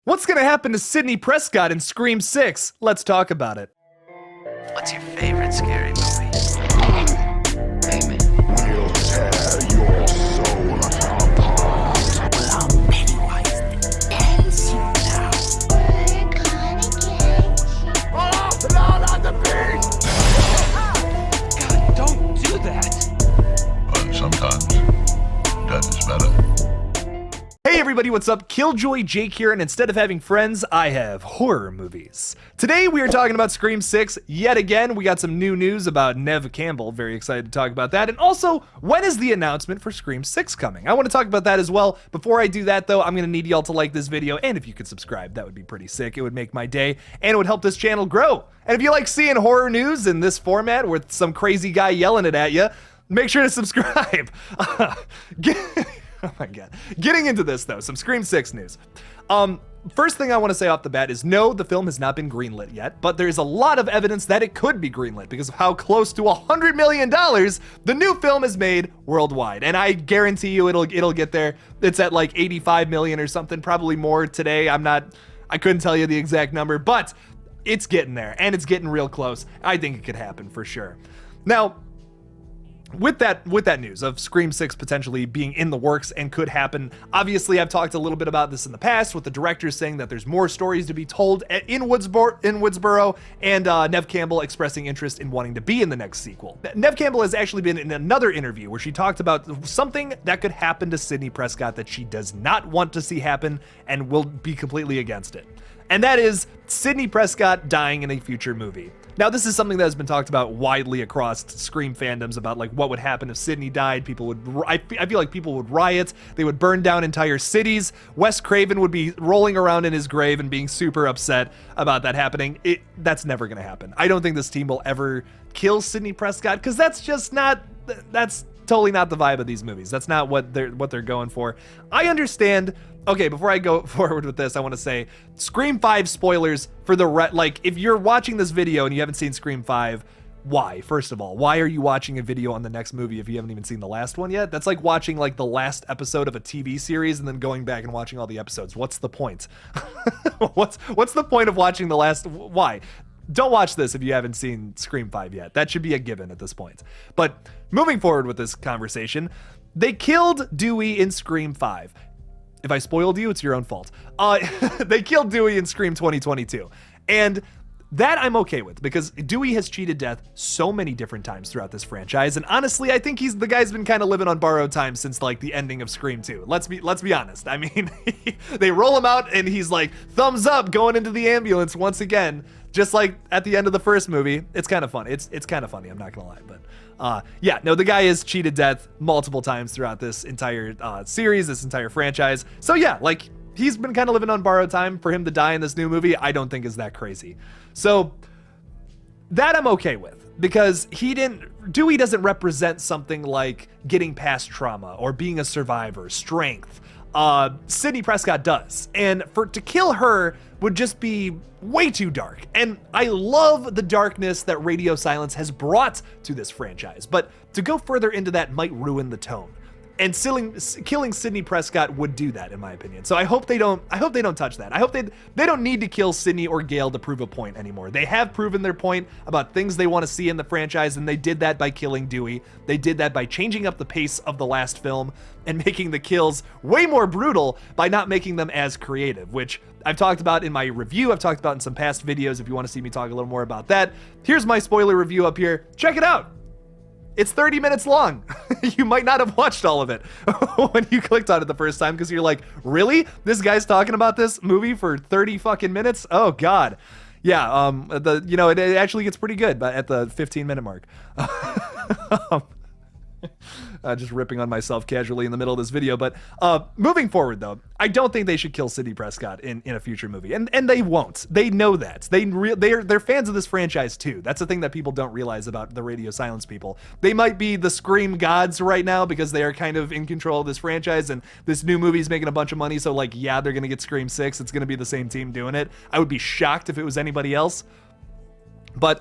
What's gonna happen to Sidney Prescott in Scream 6? Let's talk about it. What's your favorite scary movie? Name it. We'll tear your soul apart. Well, I'm Pennywise the Dancing now. Oh, Lord on the beat! God, don't do that. But sometimes death is better. Hey everybody, what's up? KillJoy Jake here, and instead of having friends, I have horror movies. Today we are talking about Scream 6 yet again. We got some new news about Neve Campbell, very excited to talk about that. And also, when is the announcement for Scream 6 coming? I want to talk about that as well. Before I do that though, I'm going to need y'all to like this video, and if you could subscribe, that would be pretty sick. It would make my day, and it would help this channel grow. And if you like seeing horror news in this format with some crazy guy yelling it at you, make sure to subscribe. Oh my god. Getting into this though, some Scream 6 news. First thing I want to say off the bat is no, the film has not been greenlit yet, but there's a lot of evidence that it could be greenlit because of how close to $100 million the new film is made worldwide. And I guarantee you it'll get there. It's at like 85 million or something, probably more today. I couldn't tell you the exact number, but it's getting there and it's getting real close. I think it could happen for sure. Now, with that news of Scream 6 potentially being in the works and could happen, obviously I've talked a little bit about this in the past with the directors saying that there's more stories to be told in Woodsboro, and Neve Campbell expressing interest in wanting to be in the next sequel. Neve Campbell has actually been in another interview where she talked about something that could happen to Sidney Prescott that she does not want to see happen and will be completely against it. And that is Sidney Prescott dying in a future movie. Now, this is something that has been talked about widely across Scream fandoms about like what would happen if Sidney died. I feel like people would riot. They would burn down entire cities. Wes Craven would be rolling around in his grave and being super upset about that happening. That's never gonna happen. I don't think this team will ever kill Sidney Prescott because that's totally not the vibe of these movies. That's not what they're going for. I understand. Okay, before I go forward with this, I want to say Scream 5 spoilers for like if you're watching this video and you haven't seen Scream 5, why? First of all, why are you watching a video on the next movie if you haven't even seen the last one yet? That's like watching like the last episode of a TV series and then going back and watching all the episodes. What's the point? What's the point of watching the last? Why? Don't watch this if you haven't seen Scream 5 yet. That should be a given at this point. But moving forward with this conversation, they killed Dewey in Scream 5. If I spoiled you, it's your own fault. They killed Dewey in Scream 2022. And that I'm okay with because Dewey has cheated death so many different times throughout this franchise. And honestly, I think the guy's been kind of living on borrowed time since like the ending of Scream 2. Let's be honest. I mean, they roll him out and he's like thumbs up going into the ambulance once again, just like at the end of the first movie. It's kind of funny. It's kind of funny. I'm not gonna lie, but yeah, no, the guy has cheated death multiple times throughout this entire series, this entire franchise. So yeah, like he's been kind of living on borrowed time. For him to die in this new movie, I don't think is that crazy. So that I'm okay with because Dewey doesn't represent something like getting past trauma or being a survivor, strength. Sidney Prescott does. And to kill her would just be way too dark. And I love the darkness that Radio Silence has brought to this franchise, but to go further into that might ruin the tone. And killing Sidney Prescott would do that, in my opinion. So I hope they don't touch that. I hope they don't need to kill Sidney or Gale to prove a point anymore. They have proven their point about things they want to see in the franchise, and they did that by killing Dewey. They did that by changing up the pace of the last film and making the kills way more brutal by not making them as creative, which I've talked about in my review. I've talked about in some past videos. If you want to see me talk a little more about that, here's my spoiler review up here. Check it out. It's 30 minutes long. You might not have watched all of it when you clicked on it the first time because you're like, really? This guy's talking about this movie for 30 fucking minutes? Oh God. Yeah, it actually gets pretty good but at the 15-minute mark. Just ripping on myself casually in the middle of this video. But moving forward, though, I don't think they should kill Sidney Prescott in a future movie. And they won't. They know that. They're fans of this franchise, too. That's the thing that people don't realize about the Radio Silence people. They might be the Scream gods right now because they are kind of in control of this franchise. And this new movie's making a bunch of money. So, like, yeah, they're going to get Scream 6. It's going to be the same team doing it. I would be shocked if it was anybody else. But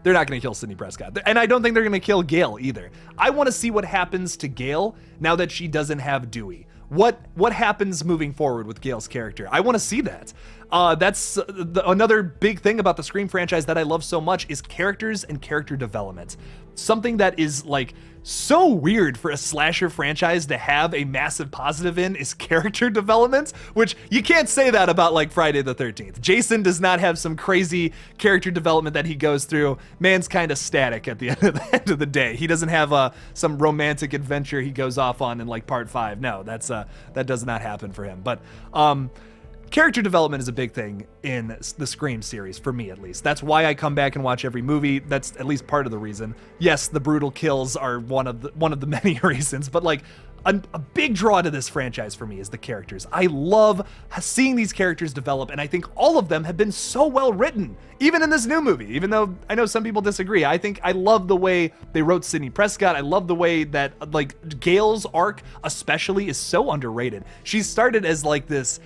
they're not going to kill Sidney Prescott. And I don't think they're going to kill Gale either. I want to see what happens to Gale now that she doesn't have Dewey. what happens moving forward with Gale's character. I want to see that. That's another big thing about the Scream franchise that I love so much is characters and character development. Something that is like so weird for a slasher franchise to have a massive positive in is character development, which you can't say that about like Friday the 13th. Jason does not have some crazy character development that he goes through. Man's kind of static at the end of the day. He doesn't have some romantic adventure he goes off on in like part 5. No, that does not happen for him. But character development is a big thing in the Scream series, for me at least. That's why I come back and watch every movie. That's at least part of the reason. Yes, the brutal kills are one of the many reasons, but like a big draw to this franchise for me is the characters. I love seeing these characters develop, and I think all of them have been so well written, even in this new movie, even though I know some people disagree. I love the way they wrote Sidney Prescott. I love the way that like Gale's arc especially is so underrated. She started as like this,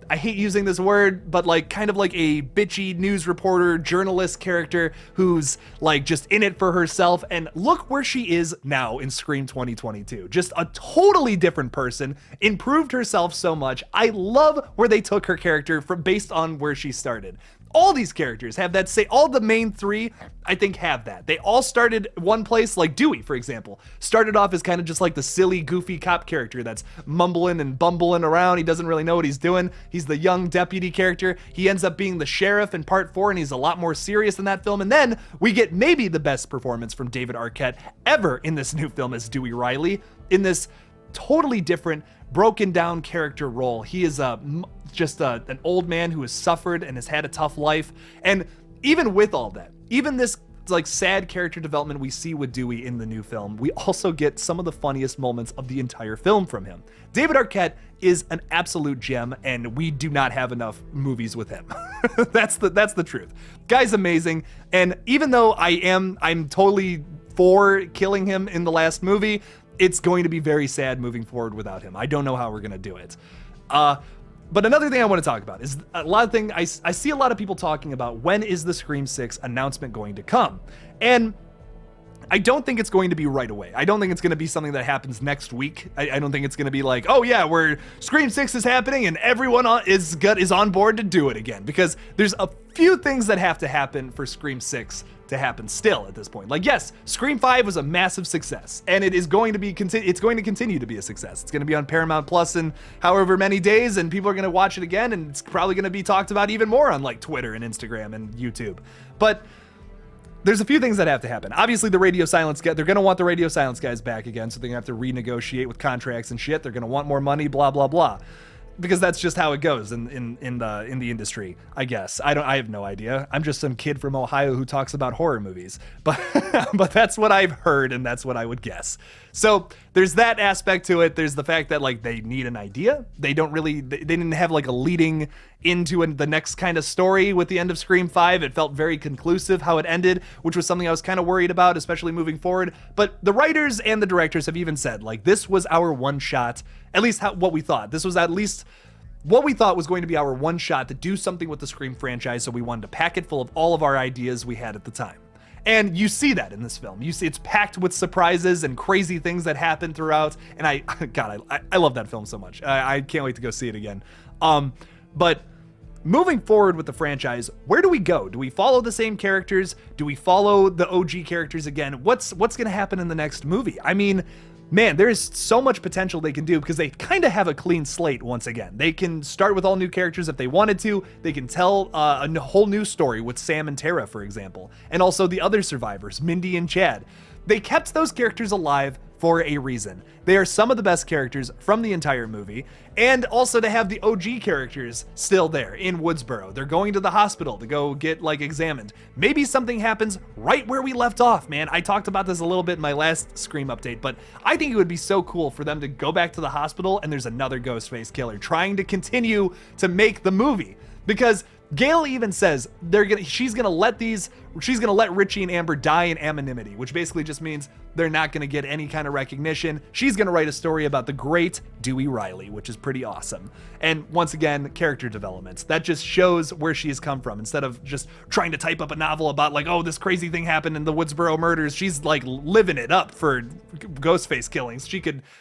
I hate using this word, but like kind of like a bitchy news reporter, journalist character who's like just in it for herself. And look where she is now in Scream 2022. Just a totally different person, improved herself so much. I love where they took her character from based on where she started. All these characters have that all the main 3, I think, have that. They all started one place, like Dewey, for example. Started off as kind of just like the silly, goofy cop character that's mumbling and bumbling around. He doesn't really know what he's doing. He's the young deputy character. He ends up being the sheriff in part 4, and he's a lot more serious in that film. And then we get maybe the best performance from David Arquette ever in this new film as Dewey Riley, in this totally different, broken down character role. He is just an old man who has suffered and has had a tough life. And even with all that, even this like sad character development we see with Dewey in the new film, we also get some of the funniest moments of the entire film from him. David Arquette is an absolute gem, and we do not have enough movies with him. That's the truth. Guy's amazing, and even though I'm totally for killing him in the last movie, it's going to be very sad moving forward without him. I don't know how we're going to do it. But another thing I want to talk about is a lot of things I see a lot of people talking about, when is the Scream 6 announcement going to come? And I don't think it's going to be right away. I don't think it's going to be something that happens next week. I don't think it's going to be like, oh yeah, Scream 6 is happening and everyone is on board to do it again. Because there's a few things that have to happen for Scream 6 to happen still at this point. Like, yes, Scream 5 was a massive success, and it is going to be it's going to continue to be a success. It's going to be on Paramount Plus in however many days, and people are going to watch it again, and it's probably going to be talked about even more on like Twitter and Instagram and YouTube. But there's a few things that have to happen. Obviously, the radio silence guy, they're going to want the radio silence guys back again, so they're going to have to renegotiate with contracts and shit. They're going to want more money, blah, blah, blah. Because that's just how it goes in the industry, I guess. I have no idea. I'm just some kid from Ohio who talks about horror movies. But but that's what I've heard, and that's what I would guess. So there's that aspect to it. There's the fact that like they need an idea. They didn't have like a leading into the next kind of story with the end of Scream 5. It felt very conclusive how it ended, which was something I was kind of worried about, especially moving forward. But the writers and the directors have even said, like, this was our one shot, at least what we thought. This was at least what we thought was going to be our one shot to do something with the Scream franchise, so we wanted to pack it full of all of our ideas we had at the time. And you see that in this film. You see it's packed with surprises and crazy things that happen throughout. And I love that film so much. I can't wait to go see it again. But moving forward with the franchise, where do we go? Do we follow the same characters? Do we follow the OG characters again? What's going to happen in the next movie? I mean, man, there's so much potential they can do because they kind of have a clean slate once again. They can start with all new characters if they wanted to. They can tell a whole new story with Sam and Tara, for example, and also the other survivors, Mindy and Chad. They kept those characters alive for a reason. They are some of the best characters from the entire movie, and also to have the OG characters still there in Woodsboro. They're going to the hospital to go get like examined. Maybe something happens right where we left off, man. I talked about this a little bit in my last Scream update, but I think it would be so cool for them to go back to the hospital and there's another Ghostface killer trying to continue to make the movie. Because Gail even says she's gonna let Richie and Amber die in anonymity, which basically just means they're not gonna get any kind of recognition. She's gonna write a story about the great Dewey Riley, which is pretty awesome. And once again, character developments. That just shows where she has come from. Instead of just trying to type up a novel about like, oh, this crazy thing happened in the Woodsboro murders, she's like living it up for Ghostface killings.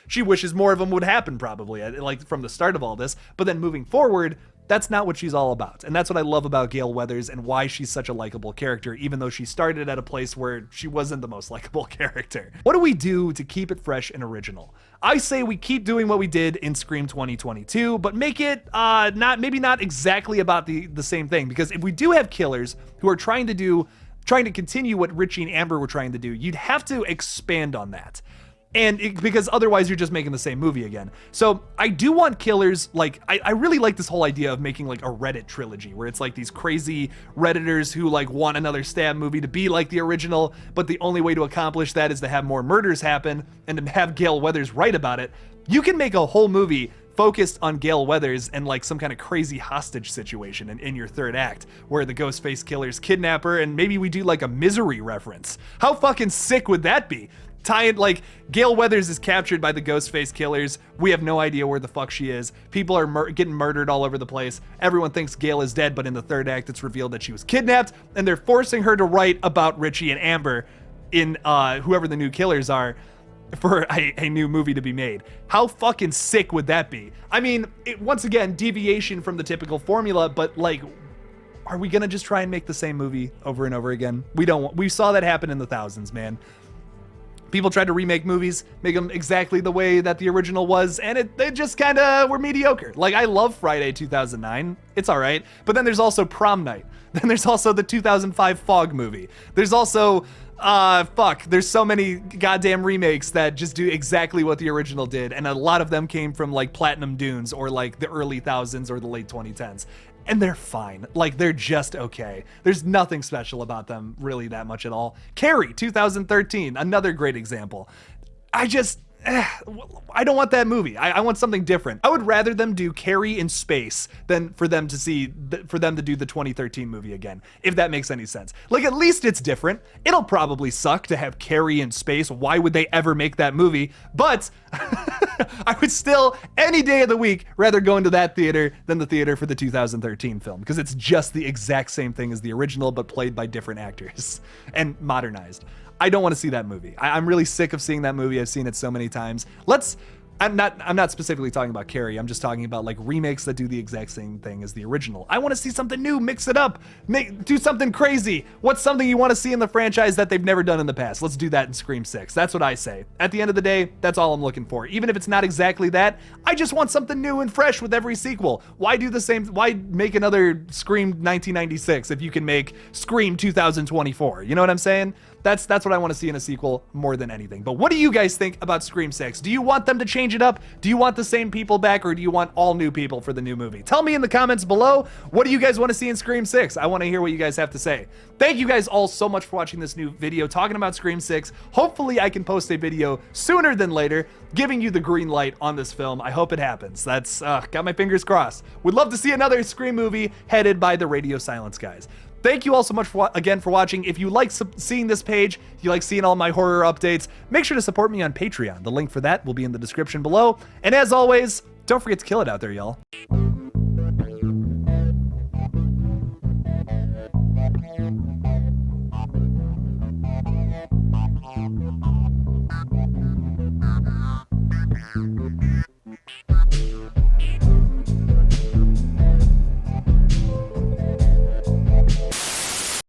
She wishes more of them would happen probably, like from the start of all this. But then moving forward, that's not what she's all about. And that's what I love about Gale Weathers and why she's such a likable character, even though she started at a place where she wasn't the most likable character. What do we do to keep it fresh and original? I say we keep doing what we did in Scream 2022, but make it maybe not exactly about the same thing. Because if we do have killers who are trying to continue what Richie and Amber were trying to do, you'd have to expand on that. Because otherwise you're just making the same movie again. So I do want killers, like, I really like this whole idea of making like a Reddit trilogy where it's like these crazy Redditors who like want another stab movie to be like the original, but the only way to accomplish that is to have more murders happen and to have Gale Weathers write about it. You can make a whole movie focused on Gale Weathers and like some kind of crazy hostage situation in your third act where the Ghostface killers kidnap her, and maybe we do like a Misery reference. How fucking sick would that be? Like, Gale Weathers is captured by the Ghostface killers. We have no idea where the fuck she is. People are getting murdered all over the place. Everyone thinks Gale is dead, but in the third act, it's revealed that she was kidnapped, and they're forcing her to write about Richie and Amber in whoever the new killers are for a new movie to be made. How fucking sick would that be? I mean, once again, deviation from the typical formula, but like, are we gonna just try and make the same movie over and over again? We saw that happen in the thousands, man. People tried to remake movies, make them exactly the way that the original was, and they just kind of were mediocre. Like, I love Friday 2009. It's all right. But then there's also Prom Night. Then there's also the 2005 Fog movie. There's also, there's so many goddamn remakes that just do exactly what the original did, and a lot of them came from, like, Platinum Dunes or, like, the early thousands or the late 2010s. And they're fine. Like, they're just okay. There's nothing special about them really that much at all. Carrie, 2013, another great example. I don't want that movie. I want something different. I would rather them do Carrie in space than for them to do the 2013 movie again, if that makes any sense. Like, at least it's different. It'll probably suck to have Carrie in space. Why would they ever make that movie? But I would still, any day of the week, rather go into that theater than the theater for the 2013 film, because it's just the exact same thing as the original, but played by different actors and modernized. I don't want to see that movie. I'm really sick of seeing that movie. I've seen it so many times. I'm not specifically talking about Carrie. I'm just talking about like remakes that do the exact same thing as the original. I want to see something new, mix it up, do something crazy. What's something you want to see in the franchise that they've never done in the past? Let's do that in Scream 6. That's what I say. At the end of the day, that's all I'm looking for. Even if it's not exactly that, I just want something new and fresh with every sequel. Why make another Scream 1996 if you can make Scream 2024? You know what I'm saying? That's what I want to see in a sequel more than anything. But what do you guys think about Scream 6? Do you want them to change it up? Do you want the same people back, or do you want all new people for the new movie? Tell me in the comments below. What do you guys want to see in Scream 6? I want to hear what you guys have to say. Thank you guys all so much for watching this new video talking about Scream 6. Hopefully I can post a video sooner than later giving you the green light on this film. I hope it happens. That's got my fingers crossed. Would love to see another Scream movie headed by the Radio Silence guys. Thank you all so much again for watching. If you like seeing this page, if you like seeing all my horror updates, make sure to support me on Patreon. The link for that will be in the description below. And as always, don't forget to kill it out there, y'all.